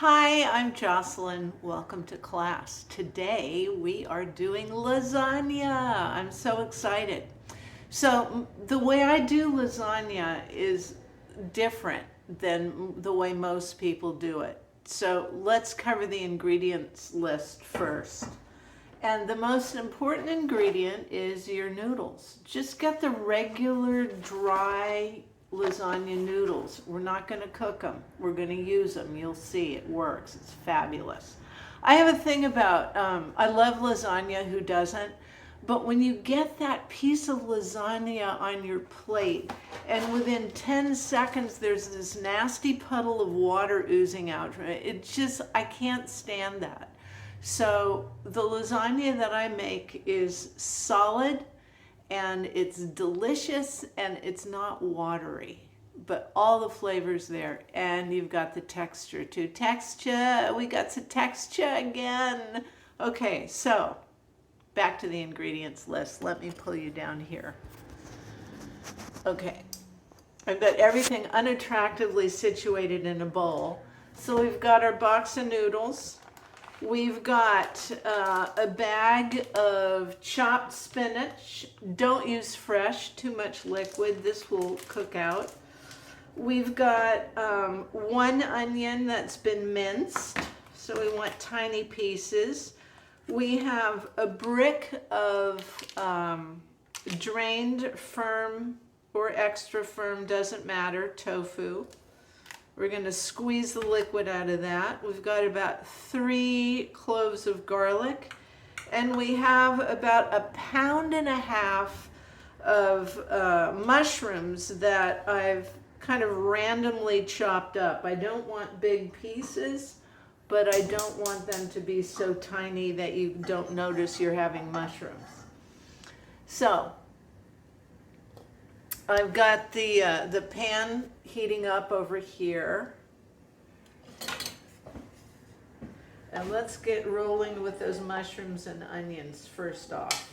Hi, I'm Jocelyn. Welcome to class. Today we are doing lasagna. I'm so excited. The way I do lasagna is different than the way most people do it. So, let's cover the ingredients list first. And the most important ingredient is your noodles. Just get the regular dry lasagna noodles. We're not going to cook them. We're going to use them. You'll see it works. It's fabulous. I have a thing about, I love lasagna, who doesn't? But when you get that piece of lasagna on your plate, and within 10 seconds there's this nasty puddle of water oozing out from it, I can't stand that. So the lasagna that I make is solid and it's delicious and it's not watery, but all the flavors there, and you've got the texture too. Texture, we got some texture again. Okay, so back to the ingredients list. Let me pull you down here. Okay, I've got everything unattractively situated in a bowl. So we've got our box of noodles. We've got a bag of chopped spinach. Don't use fresh, too much liquid. This will cook out. We've got one onion that's been minced, so we want tiny pieces. We have a brick of drained firm or extra firm, doesn't matter, tofu. We're going to squeeze the liquid out of that. We've got about 3 cloves of garlic, and we have about 1.5 pounds of mushrooms that I've kind of randomly chopped up. I don't want big pieces, but I don't want them to be so tiny that you don't notice you're having mushrooms. So I've got the pan heating up over here. And let's get rolling with those mushrooms and onions first off.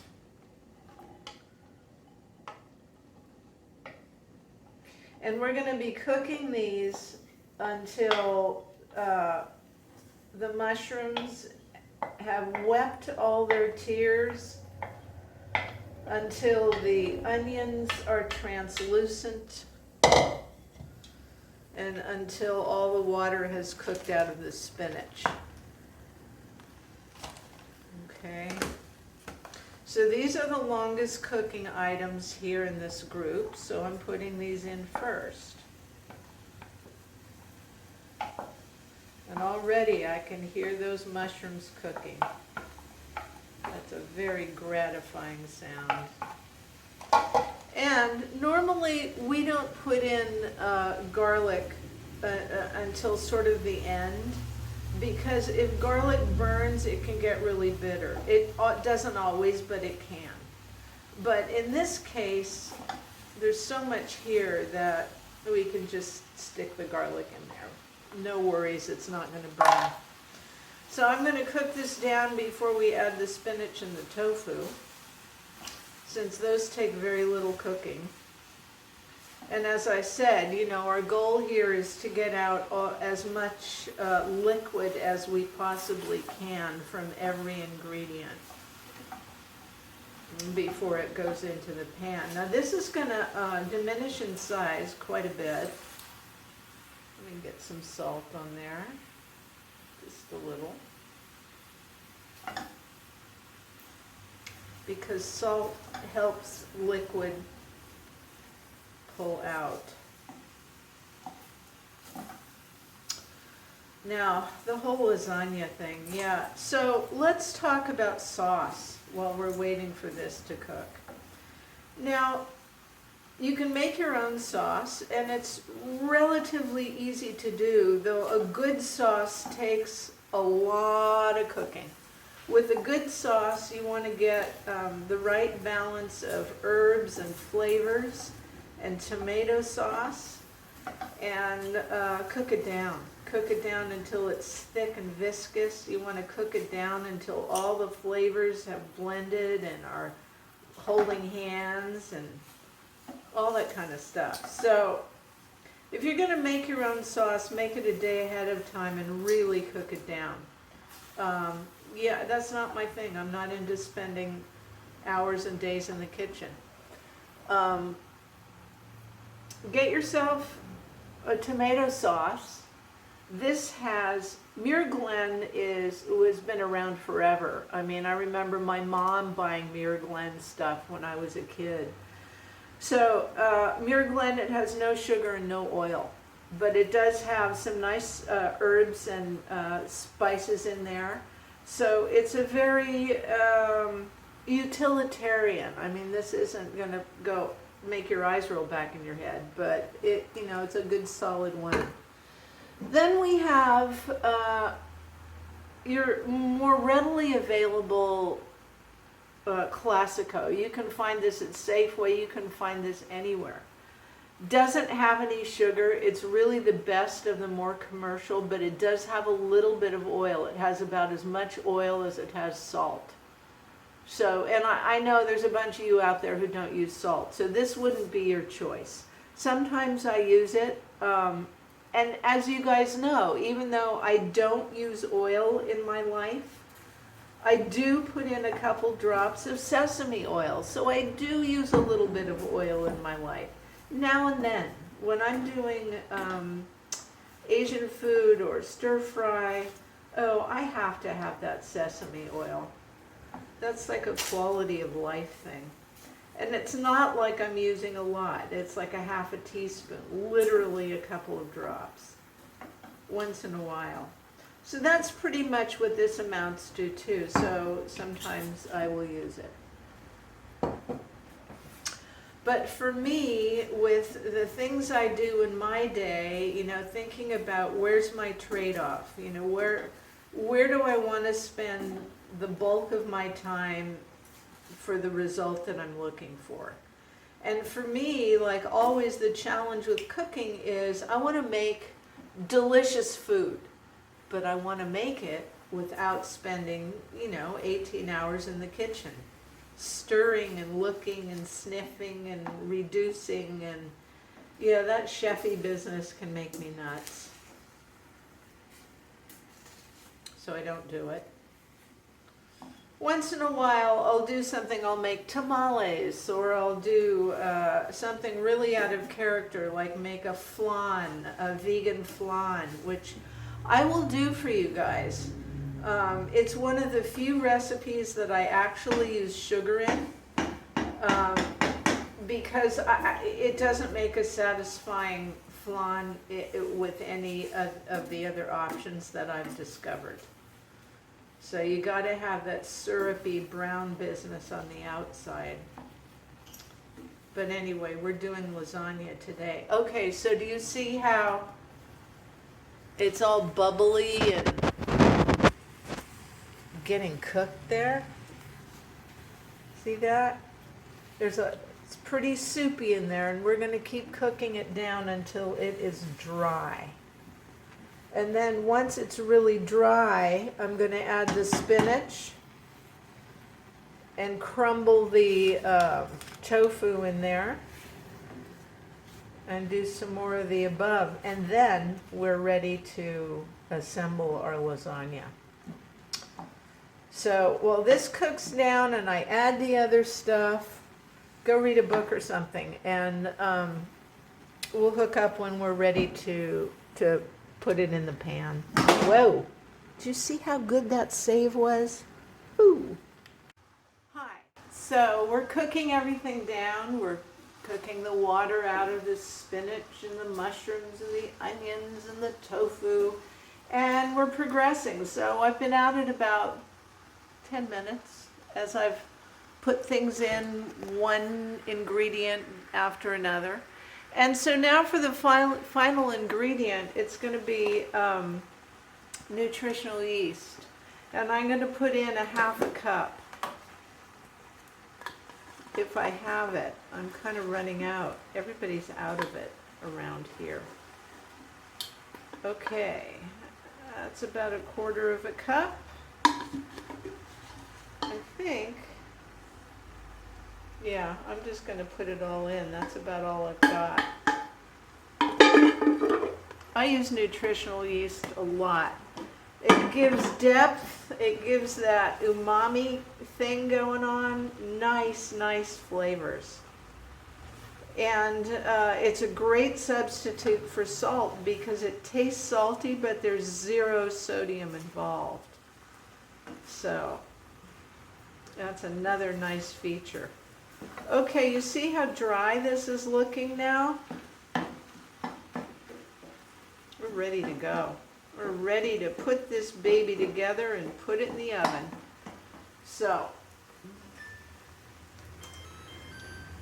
And we're going to be cooking these until the mushrooms have wept all their tears, until the onions are translucent, and until all the water has cooked out of the spinach. Okay. So these are the longest cooking items here in this group, so I'm putting these in first. And already I can hear those mushrooms cooking. That's a very gratifying sound. And normally we don't put in garlic until sort of the end, because if garlic burns, it can get really bitter. It doesn't always, but it can. But in this case, there's so much here that we can just stick the garlic in there. No worries, it's not going to burn. So I'm going to cook this down before we add the spinach and the tofu, since those take very little cooking. And as I said, our goal here is to get out as much liquid as we possibly can from every ingredient before it goes into the pan. Now this is going to diminish in size quite a bit. Let me get some salt on there, just a little. Because salt helps liquid pull out. Now, the whole lasagna thing, yeah. So let's talk about sauce while we're waiting for this to cook. Now, you can make your own sauce, and it's relatively easy to do, though a good sauce takes a lot of cooking. With a good sauce, you want to get the right balance of herbs and flavors and tomato sauce, and cook it down. Cook it down until it's thick and viscous. You want to cook it down until all the flavors have blended and are holding hands and all that kind of stuff. So If you're going to make your own sauce, make it a day ahead of time and really cook it down. Yeah, that's not my thing. I'm not into spending hours and days in the kitchen. Get yourself a tomato sauce. This has, Muir Glen has been around forever. I mean, I remember my mom buying Muir Glen stuff when I was a kid. So Muir Glen, it has no sugar and no oil, but it does have some nice herbs and spices in there. So it's a very utilitarian. I mean, this isn't going to go make your eyes roll back in your head, but it's a good solid one. Then we have your more readily available Classico. You can find this at Safeway. You can find this anywhere. Doesn't have any sugar. It's really the best of the more commercial, but it does have a little bit of oil. It has about as much oil as it has salt. So, and I know there's a bunch of you out there who don't use salt, so this wouldn't be your choice. Sometimes I use it, and as you guys know, even though I don't use oil in my life, I do put in a couple drops of sesame oil, so I do use a little bit of oil in my life. Now and then, when I'm doing Asian food or stir fry, I have to have that sesame oil. That's like a quality of life thing. And it's not like I'm using a lot. It's like a half a teaspoon, literally a couple of drops, once in a while. So that's pretty much what this amounts to too. So sometimes I will use it. But for me, with the things I do in my day, thinking about where's my trade-off, where do I want to spend the bulk of my time for the result that I'm looking for. And for me, like always, the challenge with cooking is I want to make delicious food, but I want to make it without spending, 18 hours in the kitchen, stirring and looking and sniffing and reducing, and that chefy business can make me nuts. So I don't do it. Once in a while, I'll do something, I'll make tamales, or I'll do something really out of character, like make a flan, a vegan flan, which I will do for you guys. It's one of the few recipes that I actually use sugar in, because it doesn't make a satisfying flan with any of the other options that I've discovered. So you got to have that syrupy brown business on the outside. But anyway, we're doing lasagna today. Okay, so do you see how it's all bubbly and getting cooked there? See that? It's pretty soupy in there, and we're going to keep cooking it down until it is dry. And then once it's really dry, I'm going to add the spinach and crumble the tofu in there and do some more of the above. And then we're ready to assemble our lasagna. So while this cooks down and I add the other stuff, go read a book or something, and we'll hook up when we're ready to put it in the pan. Whoa! Did you see how good that save was? Ooh. Hi. So we're cooking everything down. We're cooking the water out of the spinach and the mushrooms and the onions and the tofu, and we're progressing. So I've been at it about 10 minutes as I've put things in, one ingredient after another. And so now for the final ingredient, it's going to be nutritional yeast. And I'm going to put in a half a cup, if I have it. I'm kind of running out. Everybody's out of it around here. Okay, that's about a quarter of a cup. I think, yeah, I'm just going to put it all in. That's about all I've got. I use nutritional yeast a lot. It gives depth, it gives that umami thing going on, nice flavors. And it's a great substitute for salt because it tastes salty, but there's 0 sodium involved. So that's another nice feature. Okay, you see how dry this is looking now? We're ready to go. We're ready to put this baby together and put it in the oven. So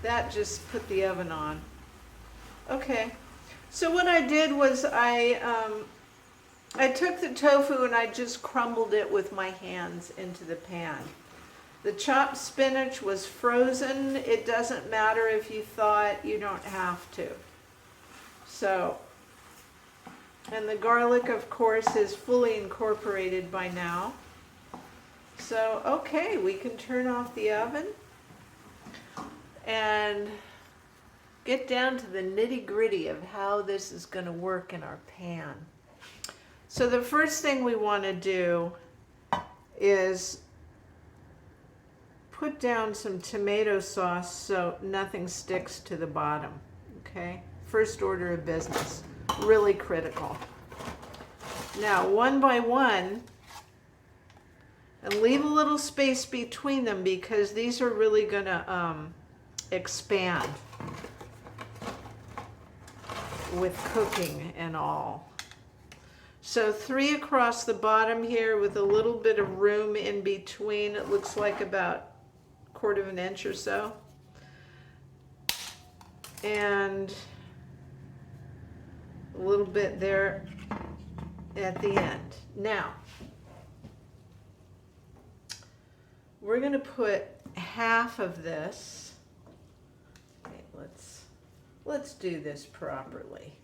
that just put the oven on. Okay, so what I did was I took the tofu and I just crumbled it with my hands into the pan. The chopped spinach was frozen. It doesn't matter if you thought, you don't have to. So, and the garlic, of course, is fully incorporated by now. So, okay, we can turn off the oven and get down to the nitty-gritty of how this is going to work in our pan. So the first thing we want to do is put down some tomato sauce so nothing sticks to the bottom, okay? First order of business, really critical. Now, one by one, and leave a little space between them because these are really going to expand with cooking and all. So 3 across the bottom here with a little bit of room in between. It looks like about 1/4 of an inch or so. And a little bit there at the end. Now, we're going to put half of this. Okay, let's do this properly.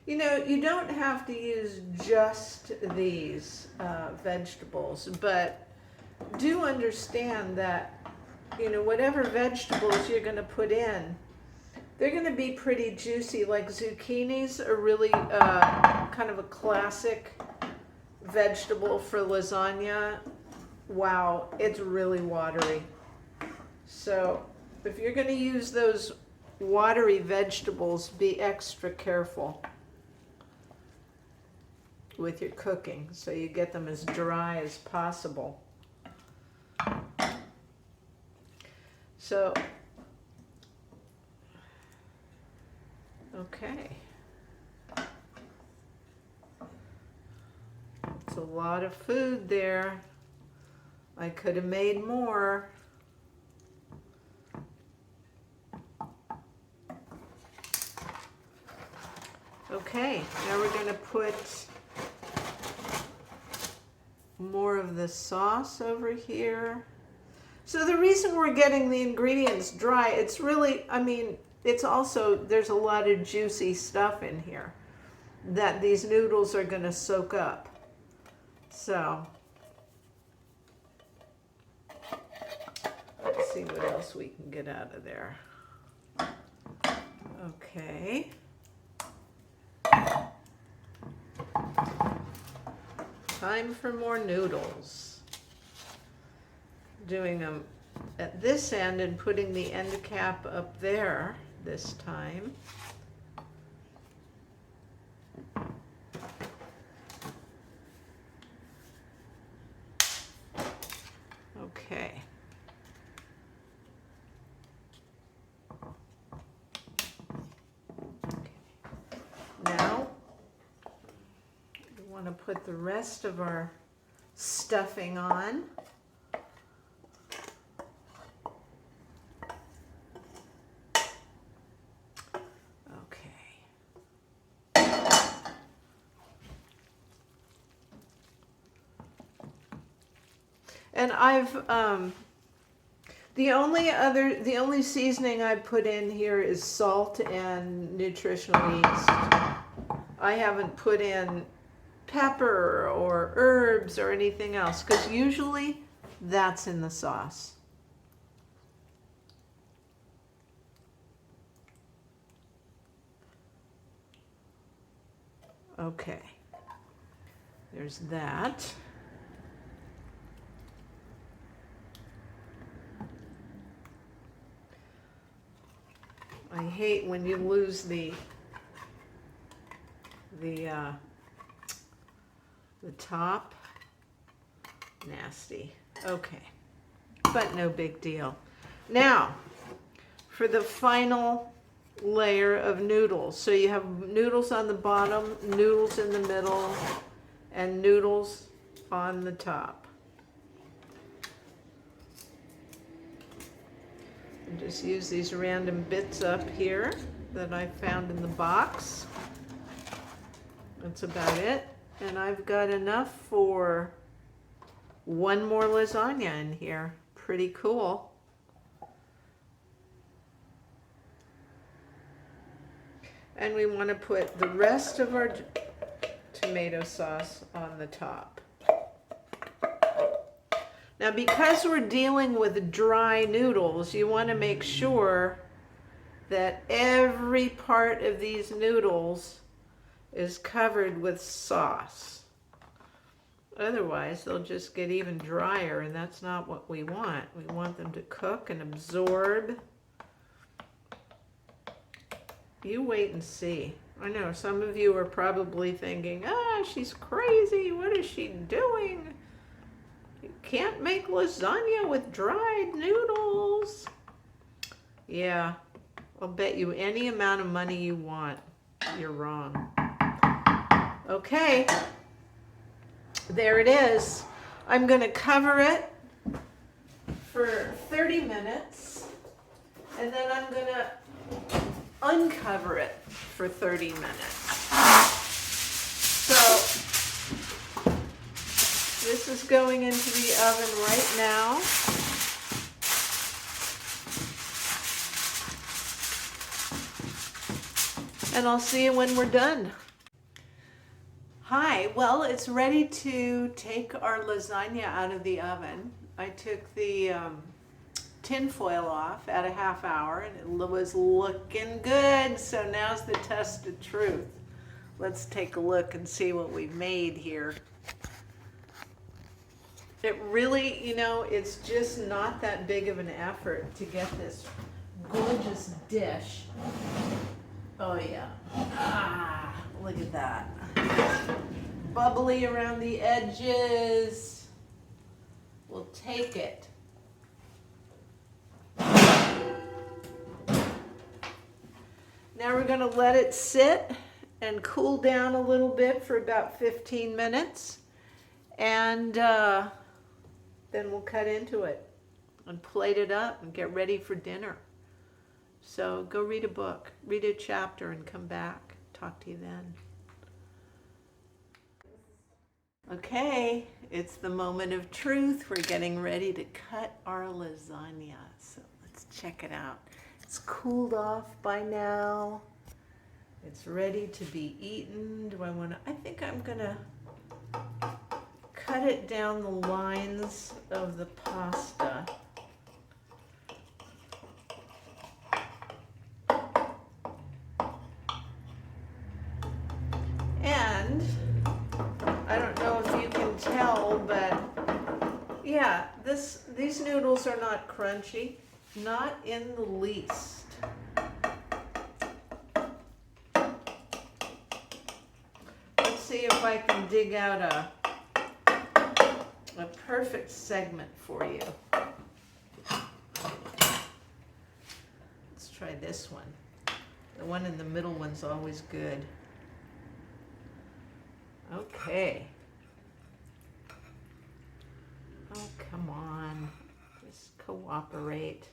You know, you don't have to use just these vegetables, but do understand that, you know, whatever vegetables you're going to put in, they're going to be pretty juicy. Like zucchinis are really kind of a classic vegetable for lasagna. Wow, it's really watery. So if you're going to use those watery vegetables, be extra careful with your cooking so you get them as dry as possible. So, okay. It's a lot of food there. I could have made more. Okay, now we're going to put more of the sauce over here. So the reason we're getting the ingredients dry, it's really, I mean, it's also, there's a lot of juicy stuff in here that these noodles are going to soak up. So, let's see what else we can get out of there. Okay. Time for more noodles. Doing them at this end and putting the end cap up there this time. Okay. Now, we want to put the rest of our stuffing on. And I've, the only seasoning I put in here is salt and nutritional yeast. I haven't put in pepper or herbs or anything else, because usually That's in the sauce. Okay, there's that. I hate when you lose the top. Nasty. Okay, but no big deal. Now, for the final layer of noodles. So you have noodles on the bottom, noodles in the middle, and noodles on the top. And just use these random bits up here that I found in the box. That's about it. And I've got enough for one more lasagna in here. Pretty cool. And we want to put the rest of our tomato sauce on the top. Now, because we're dealing with dry noodles, you want to make sure that every part of these noodles is covered with sauce. Otherwise, they'll just get even drier, and that's not what we want. We want them to cook and absorb. You wait and see. I know some of you are probably thinking, she's crazy. What is she doing? You can't make lasagna with dried noodles. Yeah, I'll bet you any amount of money you want. You're wrong. Okay, there it is. I'm going to cover it for 30 minutes, and then I'm going to uncover it for 30 minutes. So this is going into the oven right now. And I'll see you when we're done. Hi, well, it's ready to take our lasagna out of the oven. I took the tin foil off at a half hour, and it was looking good. So now's the test of truth. Let's take a look and see what we've made here. It really, it's just not that big of an effort to get this gorgeous dish. Oh yeah. Look at that. Bubbly around the edges. We'll take it. Now we're going to let it sit and cool down a little bit for about 15 minutes. And then we'll cut into it and plate it up and get ready for dinner. So go read a book, read a chapter, and come back. Talk to you then. Okay, it's the moment of truth. We're getting ready to cut our lasagna. So let's check it out. It's cooled off by now. It's ready to be eaten. I think I'm gonna cut it down the lines of the pasta. And I don't know if you can tell, but yeah, these noodles are not crunchy, not in the least. Let's see if I can dig out a perfect segment for you. Let's try this one. The one in the middle one's always good. Okay. Oh, come on. Just cooperate.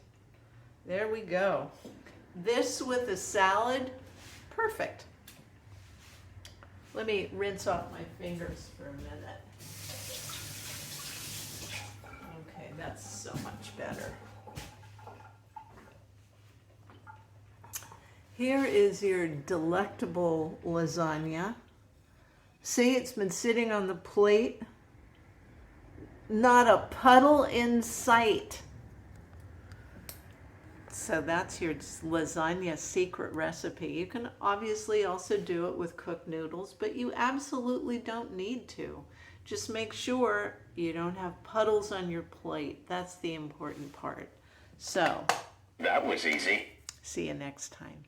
There we go. This with a salad, perfect. Let me rinse off my fingers for a minute. Okay, that's so much better. Here is your delectable lasagna. See, it's been sitting on the plate Not a puddle in sight. So that's your lasagna secret recipe. You can obviously also do it with cooked noodles, but you absolutely don't need to. Just make sure you don't have puddles on your plate. That's the important part. So, That was easy. see you next time.